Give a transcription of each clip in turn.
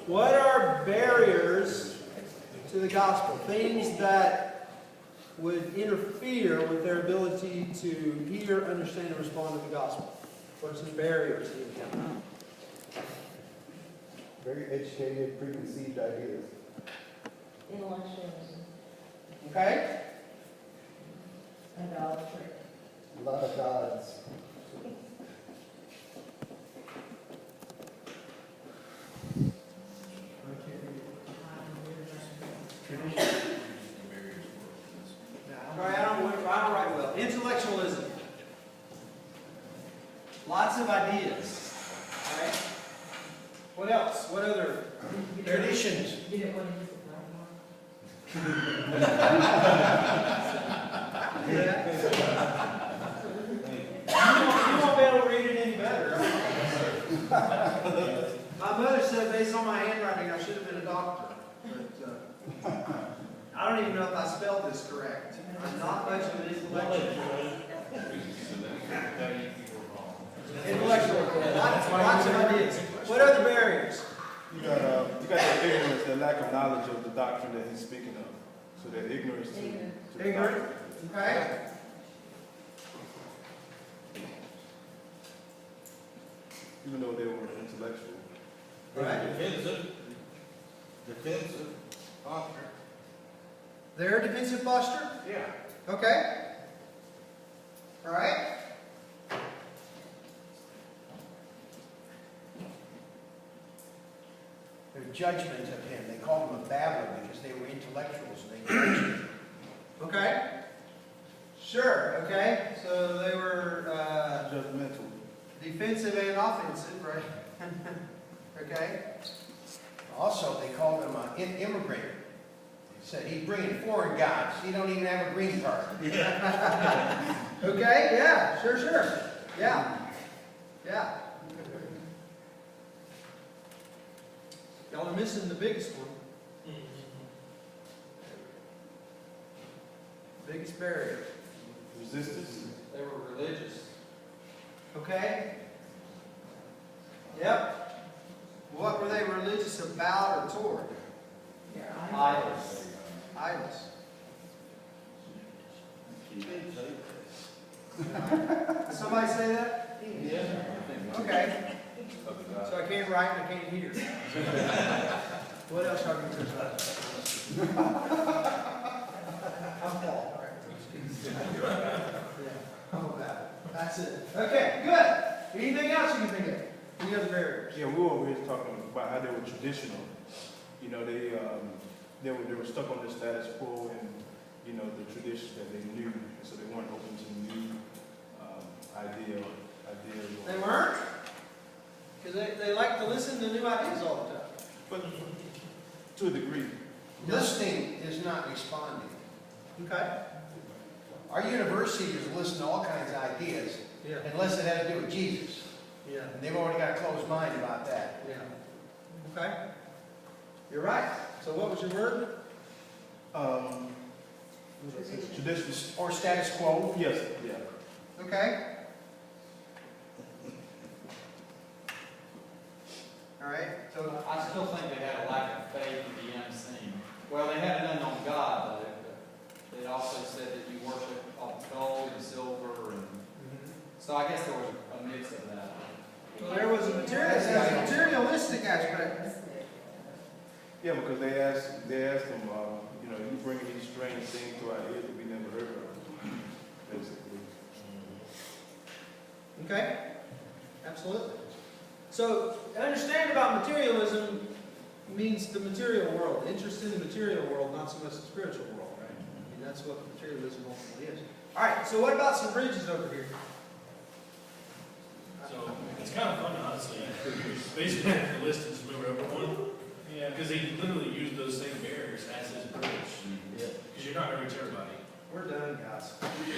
What are barriers to the gospel? Things that would interfere with their ability to hear, understand, and respond to the gospel. What are some barriers that you encounter? Very educated, preconceived ideas. Intellectualism. Okay? Idolatry. A lot of gods. All right, I don't write well. Intellectualism. Lots of ideas. All right? What else? What other traditions? You didn't want to use You won't be able to read it any better. My mother said, based on my handwriting, I should have been a doctor. But I don't even know if I spelled this correct. I'm not much of an intellectual. Intellectual. Lots of ideas. What other barriers? You got the ignorance, the lack of knowledge of the doctrine that he's speaking of. So that ignorance to the Ignorant. doctrine. Okay. Even though they were intellectual. Right. Defensive posture. Their defensive posture? Yeah. Okay. All right. Their judgment of him. They called him a babbler because they were intellectuals and they judged him. Okay. Sure. Okay. So they were Judgmental. defensive and offensive, right? Okay. Also, they called him an immigrator. They said he's bringing foreign gods. He don't even have a green card. Okay. Yeah. Sure. Yeah. Yeah. Y'all are missing the biggest one. Biggest barrier. Resistance. They were religious. Okay? Yep. What were they religious about or toward? Idols. Idols. Somebody say that? Yeah. Okay. So I can't write and I can't hear. What else y'all can touch on? I'm Paul. Oh, that's it. Okay, good. Anything else you can think of? Any other barriers? Yeah, we were always talking about how they were traditional. You know, they were stuck on the status quo and, you know, the traditions that they knew, and so they weren't open to new ideas. They weren't? Because they like to listen to new ideas all the time. But to a degree. Listening is not responding. Okay. Our universities listen to all kinds of ideas Yeah. unless it has to do with Jesus. Yeah. And they've already got a closed mind about that. Yeah. Okay. You're right. So what was your word? Traditions. Or status quo. Yes, yeah. Okay. All right. So I still think they had a lack of faith in the unseen. Well, they had an unknown God, though. But they also said that you worship gold and silver, and so I guess there was a mix of that. So there was a materialistic aspect. Yeah, because they asked them, you know, you bringing these strange things to our ears that we never heard of, basically. Okay. Absolutely. So understand about materialism means the material world, interest in the material world, not so much the spiritual world, right? I mean, that's what materialism ultimately is. All right, so what about some bridges over here? So it's kind of fun, honestly. Basically, the list is move over one. Yeah. Because they literally use those same barriers as his bridge. Yeah. Because you're not going to reach everybody. We're done, guys. You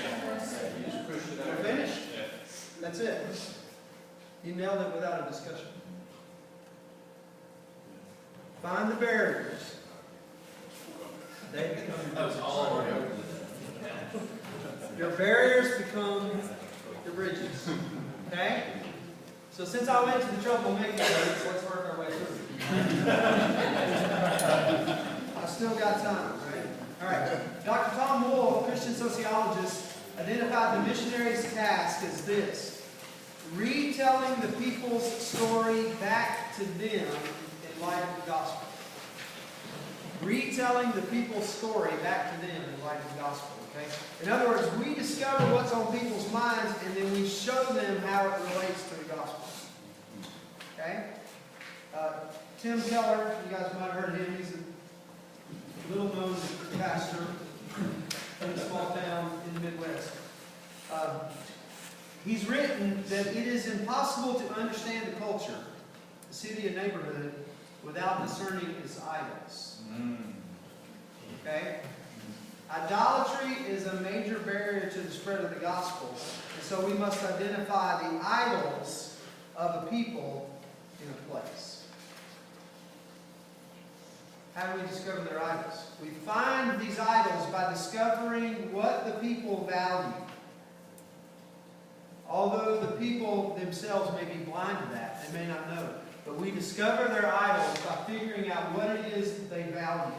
just pushed it We're over. finished. Yeah. That's it. You nailed it without a discussion. Find the barriers. They become That was all over. your barriers become your bridges. Okay? So since I went to the trouble of making those, let's work our way through. I still got time, right? All right. Dr. Tom Wolfe, Christian sociologist, identified the missionary's task as this: retelling the people's story back to them in light of the gospel. Retelling the people's story back to them in light of the gospel. Okay? In other words, we discover what's on people's minds and then we show them how it relates to the gospel. Okay? Tim Keller, you guys might have heard of him. He's a little-known pastor in a small town in the Midwest. He's written that it is impossible to understand the culture, the city and neighborhood, without discerning its idols. Okay? Idolatry is a major barrier to the spread of the gospel. And so we must identify the idols of a people in a place. How do we discover their idols? We find these idols by discovering what the people value. Although the people themselves may be blind to that, they may not know. But we discover their idols by figuring out what it is that they value.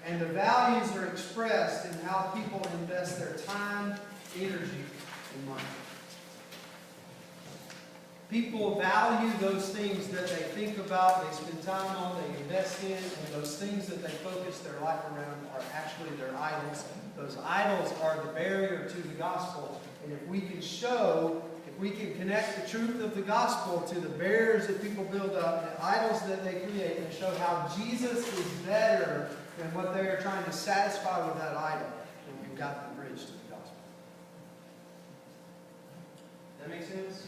And the values are expressed in how people invest their time, energy, and money. People value those things that they think about, they spend time on, they invest in, and those things that they focus their life around are actually their idols. Those idols are the barrier to the gospel. And if we can show, if we can connect the truth of the gospel to the barriers that people build up, the idols that they create, and show how Jesus is better than what they are trying to satisfy with that idol, then we've got the bridge to the gospel. That make sense?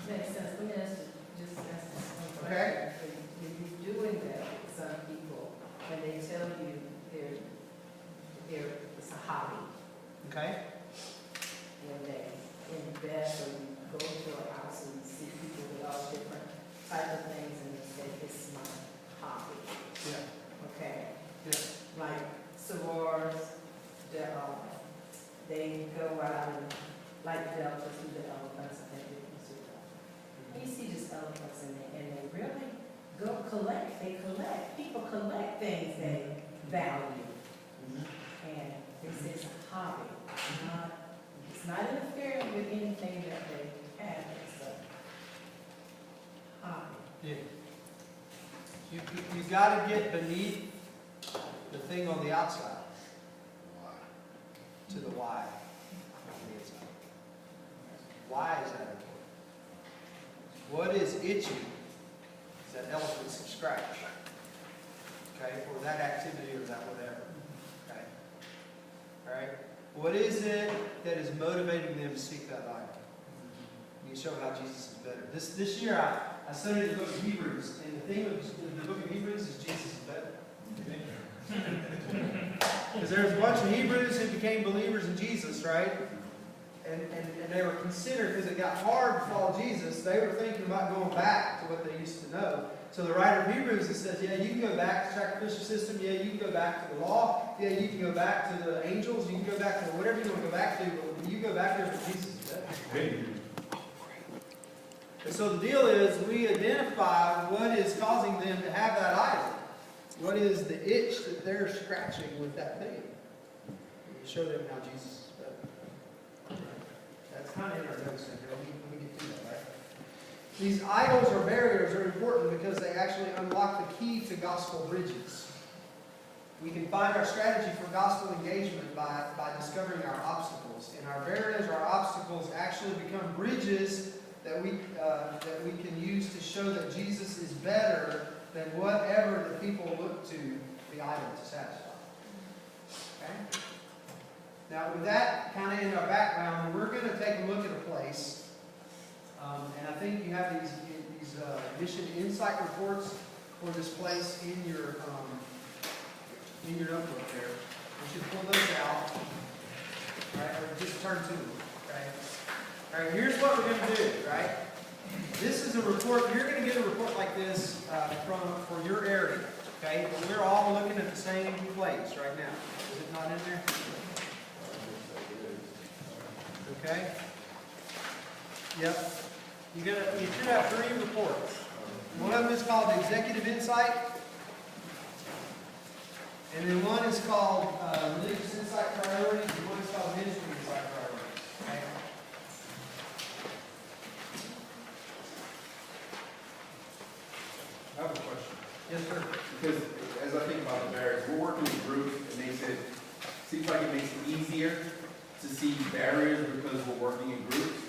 Makes sense. Let me just ask this one Okay. question. If you're doing that with some people, and they tell you it's a hobby, Okay. and they invest, or you go to a house and you see people with all different types of things, and they say, it's my hobby. Yeah. Okay? Yeah. Like sorors, they go out and, like Delta, see the elephants, and they do and you see just elephants in there, and they really go collect. People collect things they value. And they say it's a hobby. It's not interfering with anything that they have. It's a hobby. Yeah. You got to get beneath the thing on the outside to the why on the inside. Why is that important? What is itching? Is that elephant's scratch? Okay, or that activity or that whatever. Okay. All right. What is it that is motivating them to seek that idol? You show how Jesus is better. This year I studied the book of Hebrews, and the theme of the book of Hebrews is Jesus is better. Because there's a bunch of Hebrews who became believers in Jesus, right? And they were considered, because it got hard to follow Jesus, they were thinking about going back to what they used to know. So the writer of Hebrews, it says, yeah, you can go back to the sacrificial system, yeah, you can go back to the law, yeah, you can go back to the angels, you can go back to whatever you want to go back to, but when you go back there, but Jesus is better. And so the deal is, we identify what is causing them to have that idol. What is the itch that they're scratching with that thing? And you show them how Jesus is better. That's kind of in our notes here. Let me get to that, right? These idols or barriers are important because they actually unlock the key to gospel bridges. We can find our strategy for gospel engagement by discovering our obstacles. And our barriers, our obstacles actually become bridges that we can use to show that Jesus is better than whatever the people look to the idol to satisfy. Okay? Now, with that kind of in our background, we're going to take a look at a place. And I think you have these mission insight reports for this place in your notebook there. You should pull those out. All right, or just turn to them. Okay. All right. Here's what we're going to do. Right. This is a report. You're going to get a report like this for your area. Okay. But we're all looking at the same place right now. Is it not in there? Okay. Yep. You should have 3 reports. One of them is called Executive Insight. And then one is called Religious Insight Priorities, and one is called Ministry Insight Priorities. Okay? I have a question. Yes, sir. Because as I think about the barriers, we're working in groups, it makes it, seems like it makes it easier to see barriers because we're working in groups.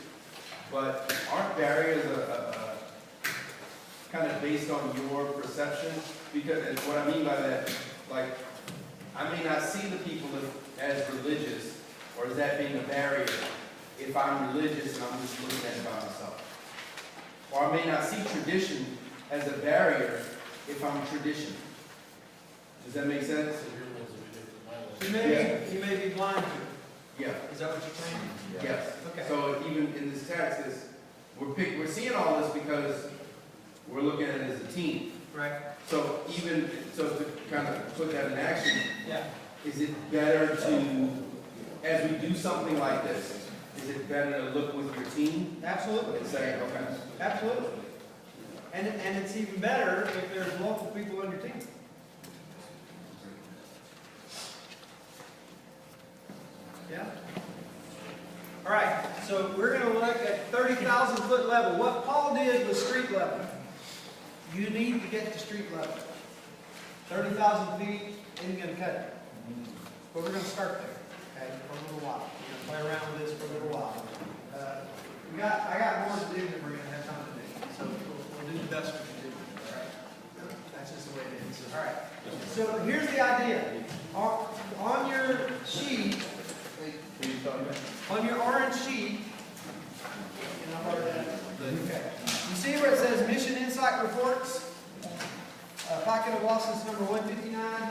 But aren't barriers kind of based on your perception? Because, and what I mean by that, like, I may not see the people as religious, or as that being a barrier, if I'm religious and I'm just looking at it by myself. Or I may not see tradition as a barrier if I'm tradition. Does that make sense? You may be blind to it. Yeah. Is that what you're saying? Yes. Okay. So even in this text, we're seeing all this because we're looking at it as a team. Right. So to kind of put that in action, Yeah. is it better to, as we do something like this, is it better to look with your team Absolutely. and say, okay, Absolutely. And it's even better if there's local people on your team. Yeah? All right, so we're going to look at 30,000 foot level. What Paul did was street level. You need to get to street level. 30,000 feet isn't going to cut it. But we're going to start there, okay, for a little while. We're going to play around with this for a little while. I got more to do than we're going to have time to do. So we'll do the best we can do. All right? That's just the way it is. All right. So here's the idea. On your sheet, on your orange sheet, okay. You see where it says Mission Insight Reports? Pocket of losses number 159.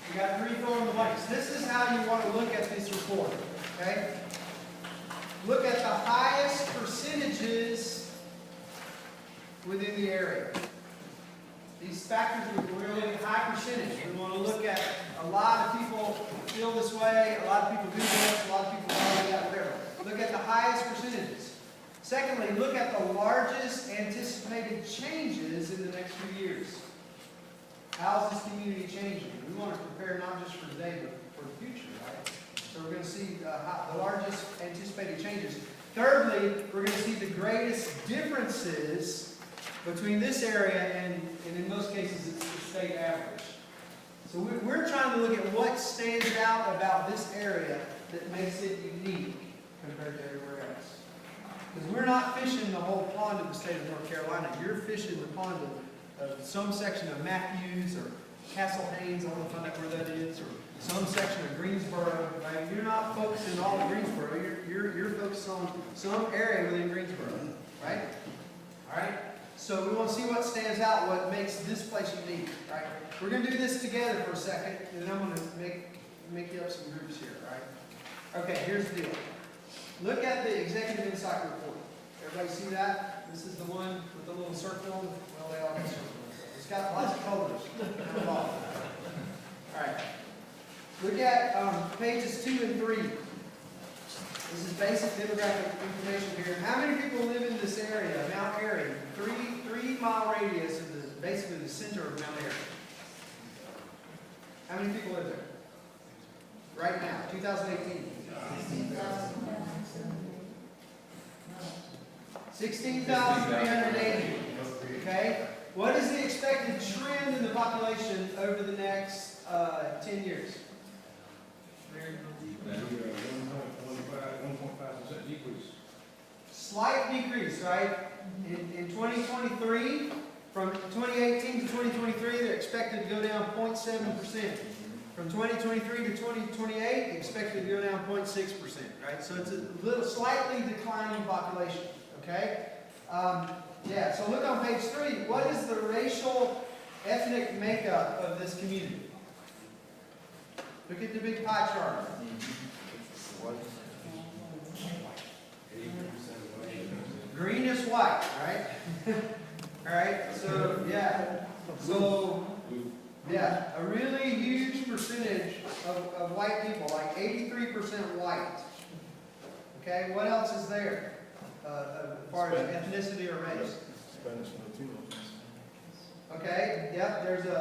You got 3 fill in the blanks. This is how you want to look at this report. Okay? Look at the highest percentages within the area. These factors, we're going to look at high percentage. We want to look at a lot of people feel this way, a lot of people do this, a lot of people do that, whatever. Look at the highest percentages. Secondly, look at the largest anticipated changes in the next few years. How's this community changing? We want to prepare not just for today, but for the future, right? So we're going to see the largest anticipated changes. Thirdly, we're going to see the greatest differences between this area and in most cases, it's the state average. So we're trying to look at what stands out about this area that makes it unique compared to everywhere else. Because we're not fishing the whole pond of the state of North Carolina. You're fishing the pond of some section of Matthews or Castle Haynes, I don't know if I know where that is, or some section of Greensboro. Right? You're not focusing all of Greensboro. You're focused on some area within Greensboro. Right? All right? So we want to see what stands out, what makes this place unique. Right? We're going to do this together for a second, and then I'm going to make you up some groups here. All right? Okay, here's the deal. Look at the Executive Insight Report. Everybody see that? This is the one with the little circle. Well, they all got circles. It's got lots of colors. All right. Look at pages 2 and 3. This is basic demographic information here. How many people live in this area, Mount Airy? 3-mile radius is basically the center of Mount Airy. How many people live there? Right now, 2018. 16,380. Okay? What is the expected trend in the population over the next 10 years? 1.5% decrease. Slight decrease, right? In 2023, from 2018 to 2023, they're expected to go down 0.7%. From 2023 to 2028, expected to go down 0.6%, right? So it's a little slightly declining population, okay? Yeah, so look on page 3. What is the racial ethnic makeup of this community? Look at the big pie chart. Green is white, right? All right, so yeah. So yeah, a really huge percentage of white people, like 83% white. Okay, what else is there as far as ethnicity or race? Spanish and Latino. Okay, yep, there's a